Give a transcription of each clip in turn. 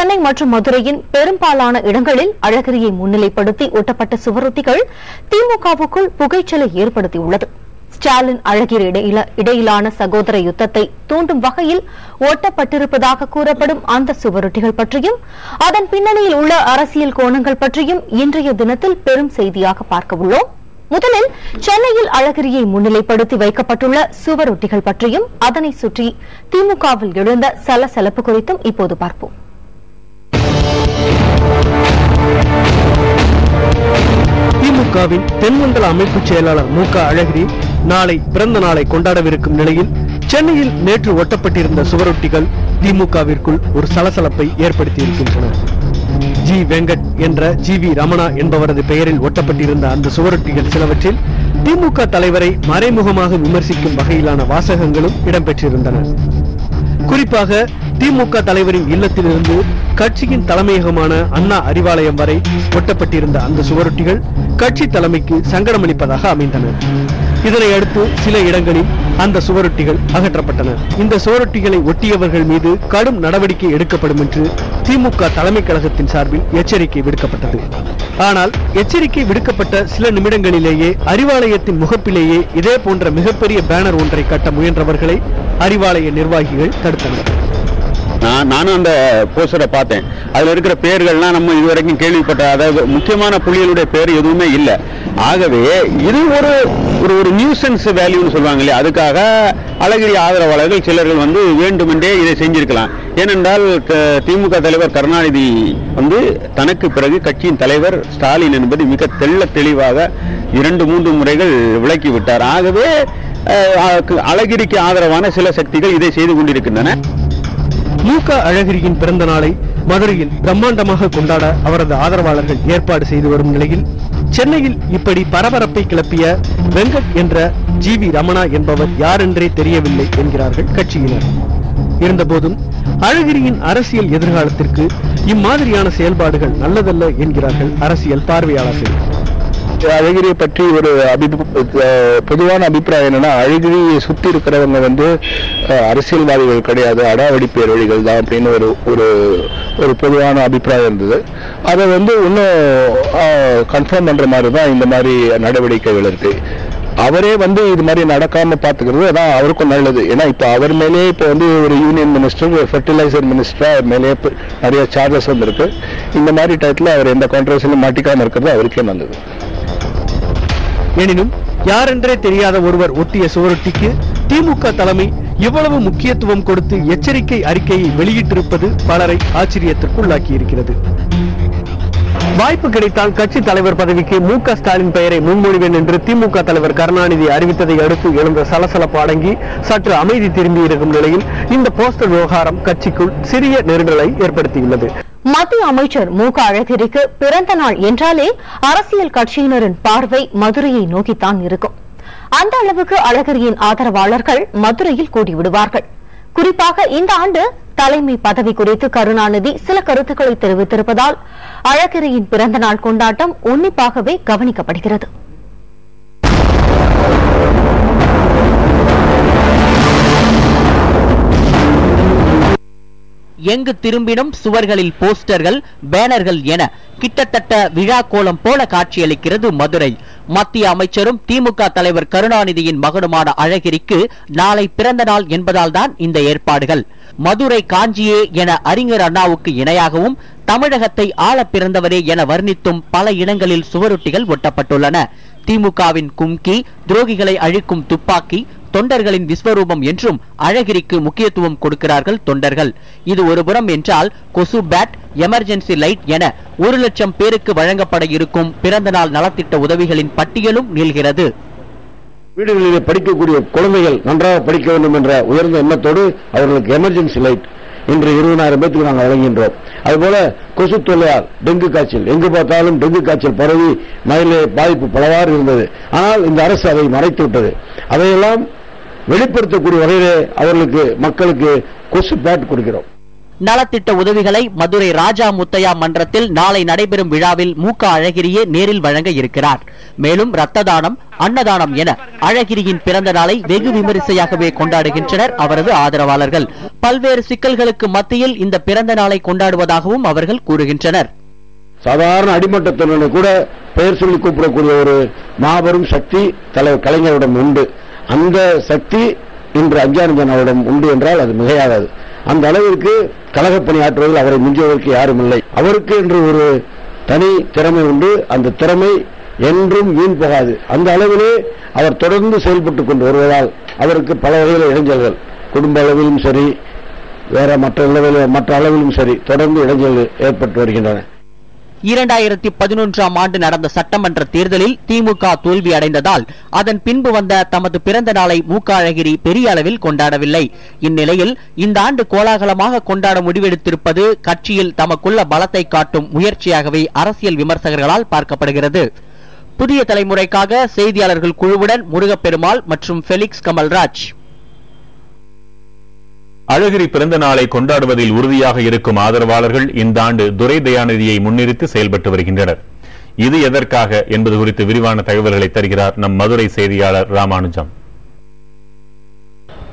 சென்னை மற்றும் மதுரையின் பெரும்பாலான இடங்களில் அழகிரியை முன்னிலைப்படுத்தி ஒட்டப்பட்ட சுவரொட்டிகள் திமுகவுக்குள் புகைச்சலை ஏற்படுத்தியுள்ளது. ஸ்டாலின் அழகிரி இடையிலான சகோதர யுத்தத்தை தூண்டும் வகையில் ஒட்டப்பட்டிருப்பதாக கூறப்படும் அந்த சுவரொட்டிகள் பற்றியும் அதன் பின்னணியில் உள்ள அரசியல் கோணங்கள் பற்றியும் இன்றைய தினத்தில் பெரும் செய்தியாக பார்க்க உள்ளோம். முதலில் சென்னையில் அழகிரியை முன்னிலைப்படுத்தி வைக்கப்பட்டுள்ள சுவரொட்டிகள் பற்றியும் அதனை சுற்றி திமுகவில் எழுந்த சலசலப்பு குறித்தும் இப்போது பார்ப்போம். திமுகவின் தென்மண்டல அமைப்பு செயலாளர் மு.க. அழகிரி நாளை பிறந்த நாளை கொண்டாடவிருக்கும் நிலையில் சென்னையில் நேற்று ஒட்டப்பட்டிருந்த சுவரொட்டிகள் திமுகவிற்குள் ஒரு சலசலப்பை ஏற்படுத்தியிருக்கின்றன. ஜி வெங்கட் என்ற ஜி.வி. ரமணா என்பவரது பெயரில் ஒட்டப்பட்டிருந்த அந்த சுவரொட்டிகள் சிலவற்றில் திமுக தலைவரை மறைமுகமாக விமர்சிக்கும் வகையிலான வாசகங்களும் இடம்பெற்றிருந்தன. குறிப்பாக திமுக தலைவரின் இல்லத்திலிருந்து கட்சியின் தலைமையகமான அண்ணா அறிவாலயம் வரை ஒட்டப்பட்டிருந்த அந்த சுவரொட்டிகள் கட்சி தலைமைக்கு சங்கடமளிப்பதாக அமைந்தன. இதனையடுத்து சில இடங்களில் அந்த சுவரொட்டிகள் அகற்றப்பட்டன. இந்த சுவரொட்டிகளை ஒட்டியவர்கள் மீது கடும் நடவடிக்கை எடுக்கப்படும் என்று திமுக தலைமை கழகத்தின் சார்பில் எச்சரிக்கை விடுக்கப்பட்டது. ஆனால் எச்சரிக்கை விடுக்கப்பட்ட சில நிமிடங்களிலேயே அறிவாலயத்தின் முகப்பிலேயே இதே போன்ற மிகப்பெரிய பேனர் ஒன்றை கட்ட முயன்றவர்களை அறிவாலய நிர்வாகிகள் தடுத்தனர். நானும் அந்த போஸ்டரை பார்த்தேன். அதுல இருக்கிற பெயர்கள்லாம் நம்ம இதுவரைக்கும் கேள்விப்பட்ட, அதாவது முக்கியமான புள்ளிகளுடைய பெயர் எதுவுமே இல்லை. ஆகவே இது ஒரு நியூசன்ஸ் வேல்யூன்னு சொல்லுவாங்க இல்லையா, அதுக்காக அழகிரி ஆதரவாளர்கள் சிலர்கள் வேண்டுமென்றே இதை செஞ்சிருக்கலாம். ஏனென்றால் திமுக தலைவர் கருணாநிதி தனக்கு பிறகு கட்சியின் தலைவர் ஸ்டாலின் என்பது மிக தெளிவாக 2-3 முறைகள் விளக்கிவிட்டார். ஆகவே அழகிரிக்கு ஆதரவான சில சக்திகள் இதை செய்து கொண்டிருக்கின்றன. மு.க. அழகிரியின் பிறந்த நாளை மதுரையில் பிரம்மாண்டமாக கொண்டாட அவரது ஆதரவாளர்கள் ஏற்பாடு செய்து வரும் நிலையில் சென்னையில் இப்படி பரபரப்பை கிளப்பிய வெங்கட் என்ற ஜி.வி. ரமணா என்பவர் யாரென்றே தெரியவில்லை என்கிறார்கள் கட்சியினர். இருந்தபோதும் அழகிரியின் அரசியல் எதிர்காலத்திற்கு இம்மாதிரியான செயல்பாடுகள் நல்லதல்ல என்கிறார்கள் அரசியல் பார்வையாளர்கள். அழகிரியை பற்றி ஒரு பொதுவான அபிப்பிராயம் என்னன்னா, அழகிரியை சுத்தி இருக்கிறவங்க அரசியல்வாதிகள் கிடையாது, அடாவடி பேரொழிகள் தான் அப்படின்னு ஒரு பொதுவான அபிப்பிராயம் இருந்தது. அதை இன்னும் கன்ஃபார்ம் பண்ற மாதிரி தான் இந்த மாதிரி நடவடிக்கைகள் இருக்கு. அவரே இது மாதிரி நடக்காம பாத்துக்கிறது தான் அவருக்கும் நல்லது. ஏன்னா இப்ப அவர் மேலே இப்ப ஒரு யூனியன் மினிஸ்டர், ஃபெர்டிலைசர் மினிஸ்டரா அவர் மேலே நிறைய சார்ஜஸ் இருக்கு. இந்த மாதிரி டயத்துல அவர் எந்த கான்ட்ரவர்சியிலும் மாட்டிக்காம இருக்கிறது அவருக்கே நல்லது. எனினும் யாரென்றே தெரியாத ஒருவர் ஒட்டிய சுவரொட்டிக்கு திமுக தலைமை இவ்வளவு முக்கியத்துவம் கொடுத்து எச்சரிக்கை அறிக்கையை வெளியிட்டிருப்பது பலரை ஆச்சரியத்திற்குள்ளாக்கி இருக்கிறது. வாய்ப்பு கிடைத்தால் கட்சி தலைவர் பதவிக்கு மு.க. ஸ்டாலின் பெயரை முன்மொழிவேன் என்று திமுக தலைவர் கருணாநிதி அறிவித்ததை அடுத்து எழுந்த சலசலப்பு அடங்கி சற்று அமைதி திரும்பி இருக்கும் நிலையில் இந்த போஸ்டர் விவகாரம் கட்சிக்குள் சிறிய நெருடலை ஏற்படுத்தியுள்ளது. மத்திய அமைச்சர் மு.க. அழகிரிக்கு பிறந்த நாள் என்றாலே அரசியல் கட்சியினரின் பார்வை மதுரையை நோக்கித்தான் இருக்கும். அந்த அளவுக்கு அழகிரியின் ஆதரவாளர்கள் மதுரையில் கூடிவிடுவார்கள். குறிப்பாக இந்த ஆண்டு தலைமை பதவி குறித்து கருணாநிதி சில கருத்துக்களை தெரிவித்திருப்பதால் அழகிரியின் பிறந்த நாள் கொண்டாட்டம் உன்னிப்பாகவே கவனிக்கப்படுகிறது. எங்கு திரும்பினும் சுவர்களில் போஸ்டர்கள், பேனர்கள் என கிட்டத்தட்ட விழா கோலம் போல காட்சியளிக்கிறது மதுரை. மத்திய அமைச்சரும் திமுக தலைவர் கருணாநிதியின் மகனுமான அழகிரிக்கு நாளை பிறந்த நாள் என்பதால் தான் இந்த ஏற்பாடுகள். மதுரை காஞ்சியே என அறிஞர் அண்ணாவுக்கு இணையாகவும் தமிழகத்தை ஆள பிறந்தவரே என வர்ணித்தும் பல இடங்களில் சுவரொட்டிகள் ஒட்டப்பட்டுள்ளன. திமுகவின் கும்கி, துரோகிகளை அழிக்கும் துப்பாக்கி, தொண்டர்களின் விஸ்வரூபம் என்றும் அழகிரிக்கு முக்கியத்துவம் கொடுக்கிறார்கள் தொண்டர்கள். இது ஒருபுறம் என்றால் கொசு பேட், எமர்ஜென்சி லைட் என 1 லட்சம் பேருக்கு வழங்கப்பட இருக்கும் பிறந்த நாள் நலத்திட்ட உதவிகளின் பட்டியலும் நீள்கிறது. வீடுகளிலே படிக்கக்கூடிய குழந்தைகள் நன்றாக படிக்க வேண்டும் என்ற உயர்ந்த எண்ணத்தோடு அவர்களுக்கு எமர்ஜென்சி லைட் இன்று 20,000 பேருக்கு நாங்கள் வழங்குகின்றோம். அதுபோல கொசு தொல்லையால் டெங்கு காய்ச்சல், எங்கு பார்த்தாலும் டெங்கு காய்ச்சல் பரவி மயிலே பாதிப்பு பலவாறு இருந்தது. ஆனால் இந்த அரசு அதை மறைத்து விட்டது. அதையெல்லாம் வெளிப்படுத்தக்கூடிய வகையிலே அவர்களுக்கு மக்களுக்கு கொசு பேட் கொடுக்கிறோம். நலத்திட்ட உதவிகளை மதுரை ராஜா முத்தையா மன்றத்தில் நாளை நடைபெறும் விழாவில் மூக்க அழகிரியே நேரில் வழங்க இருக்கிறார். மேலும் ரத்த தானம், அன்னதானம் என அழகிரியின் பிறந்த நாளை வெகு விமரிசையாகவே கொண்டாடுகின்றனர் அவரது ஆதரவாளர்கள். பல்வேறு சிக்கல்களுக்கு மத்தியில் இந்த பிறந்த நாளை கொண்டாடுவதாகவும் அவர்கள் கூறுகின்றனர். சாதாரண அடிமட்டத்தினரை கூட பெயர் சொல்லி கூப்பிடக்கூடிய ஒரு மாபெரும் சக்தி தலைவர் கலைஞரிடம் உண்டு. அந்த சக்தி இன்று அஞ்சானந்தன் அவரிடம் உண்டு என்றால் அது மிகையாகாது. அந்த அளவிற்கு கழகப்பணி ஆற்றுவதில் அவரை மிஞ்சுவதற்கு யாரும் இல்லை. அவருக்கு என்று ஒரு தனி திறமை உண்டு. அந்த திறமை என்றும் வீண் போகாது. அந்த அளவிலே அவர் தொடர்ந்து செயல்பட்டுக் கொண்டு வருவதால் அவருக்கு பல வகையில் இடைஞ்சல்கள், குடும்ப அளவிலும் சரி, வேற மற்ற அளவிலும் சரி, தொடர்ந்து இடைஞ்சல்கள் ஏற்பட்டு வருகின்றன. 2011ஆம் ஆண்டு நடந்த சட்டமன்ற தேர்தலில் திமுக தோல்வி அடைந்ததால் அதன் பின்பு வந்த தமது பிறந்த நாளை மூக்க அழகிரி பெரிய அளவில் கொண்டாடவில்லை. இந்நிலையில் இந்த ஆண்டு கோலாகலமாக கொண்டாட முடிவெடுத்திருப்பது கட்சியில் தமக்குள்ள பலத்தை காட்டும் முயற்சியாகவே அரசியல் விமர்சகர்களால் பார்க்கப்படுகிறது. புதிய தலைமுறைக்காக செய்தியாளர்கள் குழுவுடன் முருகப்பெருமாள் மற்றும் ஃபெலிக்ஸ் கமல்ராஜ். அழகிரி பிறந்த நாளை கொண்டாடுவதில் உறுதியாக இருக்கும் ஆதரவாளர்கள் இந்த ஆண்டு துரை தயாநிதியை முன்னிறுத்தி செயல்பட்டு வருகின்றனர். இது எதற்காக என்பது குறித்து விரிவான தகவல்களை தருகிறார் நம் மதுரை செய்தியாளர் ராமானுஜம்.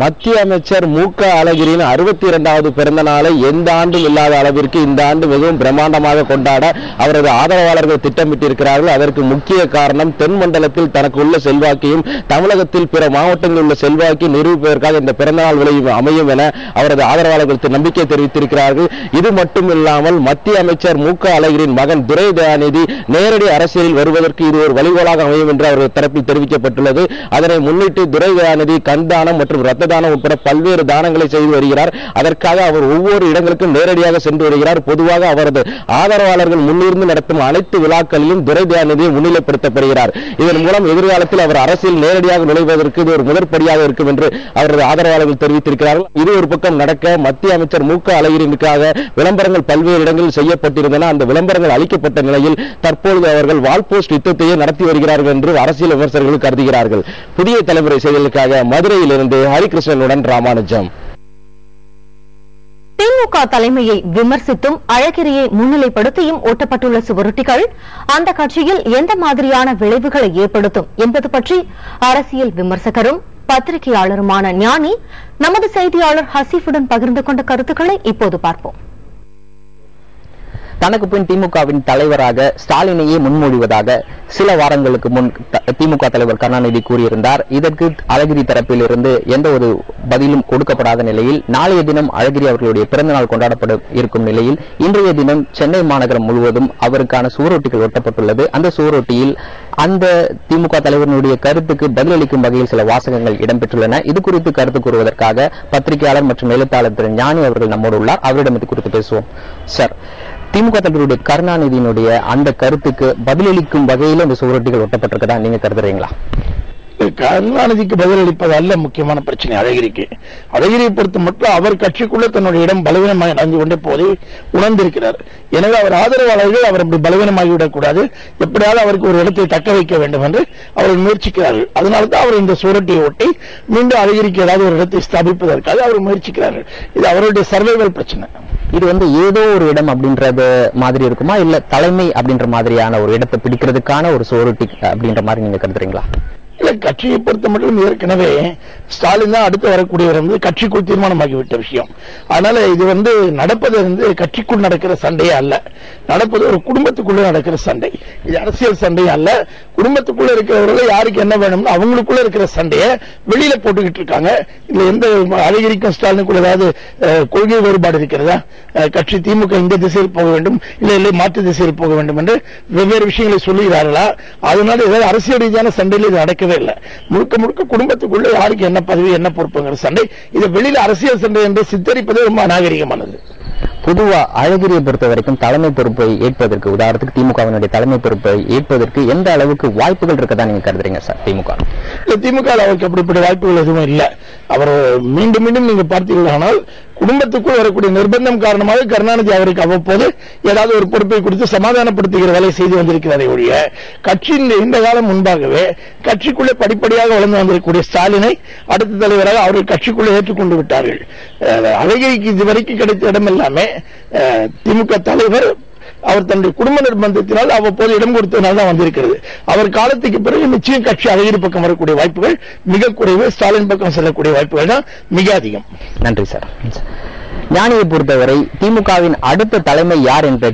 மத்திய அமைச்சர் மூக்க அழகிரியின் 62வது பிறந்த நாளை எந்த ஆண்டும் இல்லாத அளவிற்கு இந்த ஆண்டு மிகவும் பிரம்மாண்டமாக கொண்டாட அவரது ஆதரவாளர்கள் திட்டமிட்டிருக்கிறார்கள். அதற்கு முக்கிய காரணம் தென் மண்டலத்தில் தனக்கு உள்ள செல்வாக்கையும் தமிழகத்தில் பிற மாவட்டங்களில் உள்ள செல்வாக்கையும் நிரூபிப்பதற்காக இந்த பிறந்தநாள் விளைவு அமையும் என அவரது ஆதரவாளர்கள் நம்பிக்கை தெரிவித்திருக்கிறார்கள். இது மட்டுமில்லாமல் மத்திய அமைச்சர் மூக்க அழகிரியின் மகன் துரை தயாநிதி நேரடி அரசியலில் வருவதற்கு இது ஒரு வழிகோலாக அமையும் என்று அவரது தரப்பில் தெரிவிக்கப்பட்டுள்ளது. அதனை முன்னிட்டு துரை தயாநிதி கண்தானம் மற்றும் ரத்த தானம் உட்பட பல்வேறு தானங்களை செய்து வருகிறார். அதற்காக அவர் ஒவ்வொரு இடங்களுக்கும் நேரடியாக சென்று வருகிறார். பொதுவாக அவரது ஆதரவாளர்கள் முன்னிருந்து நடத்தும் அனைத்து விழாக்களிலும் துரை தயாநிதியை முன்னிலைப்படுத்தப்படுகிறார். இதன் மூலம் எதிர்காலத்தில் அவர் அரசியல் நேரடியாக நுழைவதற்கு இது ஒரு முதற்படியாக இருக்கும் என்று அவரது ஆதரவாளர்கள் தெரிவித்திருக்கிறார்கள். இது ஒரு பக்கம் நடக்க மத்திய அமைச்சர் மூக்க அழகிரிக்காக விளம்பரங்கள் பல்வேறு இடங்களில் செய்யப்பட்டிருந்தன. அந்த விளம்பரங்கள் அளிக்கப்பட்ட நிலையில் தற்பொழுது அவர்கள் வால்போஸ்ட் யுத்தத்தையே நடத்தி வருகிறார்கள் என்று அரசியல் விமர்சகர்கள் கருதுகிறார்கள். புதிய தலைமுறை செய்திகளுக்காக மதுரையிலிருந்து ஹரிகிருஷ்ணனுடன் ராமானுஜம். திமுக தலைமையை விமர்சித்தும் அழகிரியை முன்னிலைப்படுத்தியும் ஓட்டப்பட்டுள்ள சுவரொட்டிகள் அந்த கட்சியில் எந்த மாதிரியான விளைவுகளை ஏற்படுத்தும் என்பது பற்றி அரசியல் விமர்சகரும் பத்திரிகையாளருமான ஞானி நமது செய்தியாளர் ஹசீஃபுடன் பகிர்ந்து கொண்ட கருத்துக்களை இப்போது பார்ப்போம். தனக்கு பின் திமுகவின் தலைவராக ஸ்டாலினையே முன்மொழிவதாக சில வாரங்களுக்கு முன் திமுக தலைவர் கருணாநிதி கூறியிருந்தார். இதற்கு அழகிரி தரப்பில் இருந்து எந்த ஒரு பதிலும் கொடுக்கப்படாத நிலையில் நாளைய தினம் அழகிரி அவர்களுடைய பிறந்தநாள் கொண்டாடப்பட இருக்கும் நிலையில் இன்றைய தினம் சென்னை மாநகரம் முழுவதும் அவருக்கான சுவரொட்டிகள் ஒட்டப்பட்டுள்ளது. அந்த சுவரொட்டியில் அந்த திமுக தலைவர்களுடைய கருத்துக்கு பதிலளிக்கும் வகையில் சில வாசகங்கள் இடம்பெற்றுள்ளன. இது குறித்து கருத்து கூறுவதற்காக பத்திரிகையாளர் மற்றும் எழுத்தாளர் திரு ஞானி அவர்கள் நம்மோடு உள்ளார். அவரிடம் இது குறித்து பேசுவோம். சார், திமுக தலைவருடைய கருணாநிதியினுடைய அந்த கருத்துக்கு பதிலளிக்கும் வகையில் இந்த சுவரொட்டிகள் ஒட்டப்பட்டிருக்கதா நீங்க கருதுறீங்களா? கருணாநிதிக்கு பதிலளிப்பது அல்ல முக்கியமான பிரச்சனை. அழகிரியை பொறுத்த மட்டும் அவர் கட்சிக்குள்ள தன்னுடைய இடம் பலவீனமாக நடந்து கொண்டே போதை உணர்ந்திருக்கிறார். எனவே அவர் ஆதரவாளர்கள் அவர் அப்படி பலவீனமாகிவிடக் கூடாது, எப்படியாவது அவருக்கு ஒரு இடத்தை தக்க வைக்க வேண்டும் என்று அவர்கள் முயற்சிக்கிறார்கள். அதனால்தான் அவர் இந்த சுவரொட்டியை ஒட்டி மீண்டும் அழகிரிக்கு ஏதாவது ஒரு இடத்தை ஸ்தாபிப்பதற்காக அவர் முயற்சிக்கிறார்கள். இது அவருடைய சர்வைவல் பிரச்சனை. இது ஏதோ ஒரு இடம் அப்படின்றது மாதிரி இருக்குமா, இல்ல தலைமை அப்படின்ற மாதிரியான ஒரு இடத்தை பிடிக்கிறதுக்கான ஒரு சுவரொட்டி அப்படின்ற மாதிரி நீங்க கருதுறீங்களா? இல்ல, கட்சியை பொறுத்த மட்டும் ஏற்கனவே ஸ்டாலின் தான் அடுத்து வரக்கூடியவர் வந்து கட்சிக்குள் தீர்மானமாகிவிட்ட விஷயம். அதனால இது நடப்பது கட்சிக்குள் நடக்கிற சண்டையே அல்ல, நடப்பது ஒரு குடும்பத்துக்குள்ள நடக்கிற சண்டை. இது அரசியல் சண்டை அல்ல. குடும்பத்துக்குள்ள இருக்கிறவர்கள் யாருக்கு என்ன வேணும்னு அவங்களுக்குள்ள இருக்கிற சண்டையை வெளியில போட்டுக்கிட்டு இருக்காங்க. இதுல எந்த அழகிரிக்கும் ஸ்டாலினுக்குள்ள ஏதாவது கொள்கை வேறுபாடு இருக்கிறதா? கட்சி திமுக இந்த திசையில் போக வேண்டும், இல்லை மாற்று திசையில் போக வேண்டும் என்று வெவ்வேறு விஷயங்களை சொல்லுகிறார்களா? அதனால ஏதாவது அரசியல் ரீதியான சண்டையில் இது நடக்கவே இல்லை. முழுக்க முழுக்க குடும்பத்துக்குள்ள யாருக்கு என்ன பதவி என்ன பொறுப்புங்கிற சண்டை. இதை வெளியில அரசியல் சண்டை என்று சித்தரிப்பது ரொம்ப அநாகரிகமானது. பொதுவா அழகிரியை பொறுத்த வரைக்கும் தலைமை பொறுப்பை ஏற்பதற்கு, உதாரணத்துக்கு திமுகவினுடைய தலைமை பொறுப்பை ஏற்பதற்கு எந்த அளவுக்கு வாய்ப்புகள் இருக்கதா நீங்க கருதுறீங்க சார்? திமுக அவருக்கு அப்படிப்பட்ட வாய்ப்புகள் எதுவும் இல்லை. அவர் மீண்டும் மீண்டும் நீங்க பார்த்தீர்களானால் குடும்பத்துக்குள் வரக்கூடிய நிர்பந்தம் காரணமாக கருணாநிதி அவருக்கு அவ்வப்போது ஏதாவது ஒரு பொறுப்பை கொடுத்து சமாதானப்படுத்துகிற வேலை செய்து வந்திருக்கிறாரே ஒழிய கட்சியின் நீண்ட காலம் முன்பாகவே கட்சிக்குள்ளே படிப்படியாக வளர்ந்து வந்திருக்கக்கூடிய ஸ்டாலினை அடுத்த தலைவராக அவர்கள் கட்சிக்குள்ளே ஏற்றுக்கொண்டு விட்டார்கள். அழகிரிக்கு இதுவரைக்கும் கிடைத்த இடம் எல்லாமே திமுக தலைவர் அவர் தன்னுடைய குடும்ப நிர்பந்தத்தினால் அவ்வப்போது இடம் கொடுத்ததனால் தான் வந்திருக்கிறது. அவர் காலத்துக்கு பிறகு நிச்சயம் கட்சி அழகிரி பக்கம் வரக்கூடிய வாய்ப்புகள் மிக குறைவு, ஸ்டாலின் பக்கம் செல்லக்கூடிய வாய்ப்புகள் தான் மிக அதிகம். நன்றி சார். ஞானியை பொறுத்தவரை திமுகவின் அடுத்த தலைமை யார் என்ற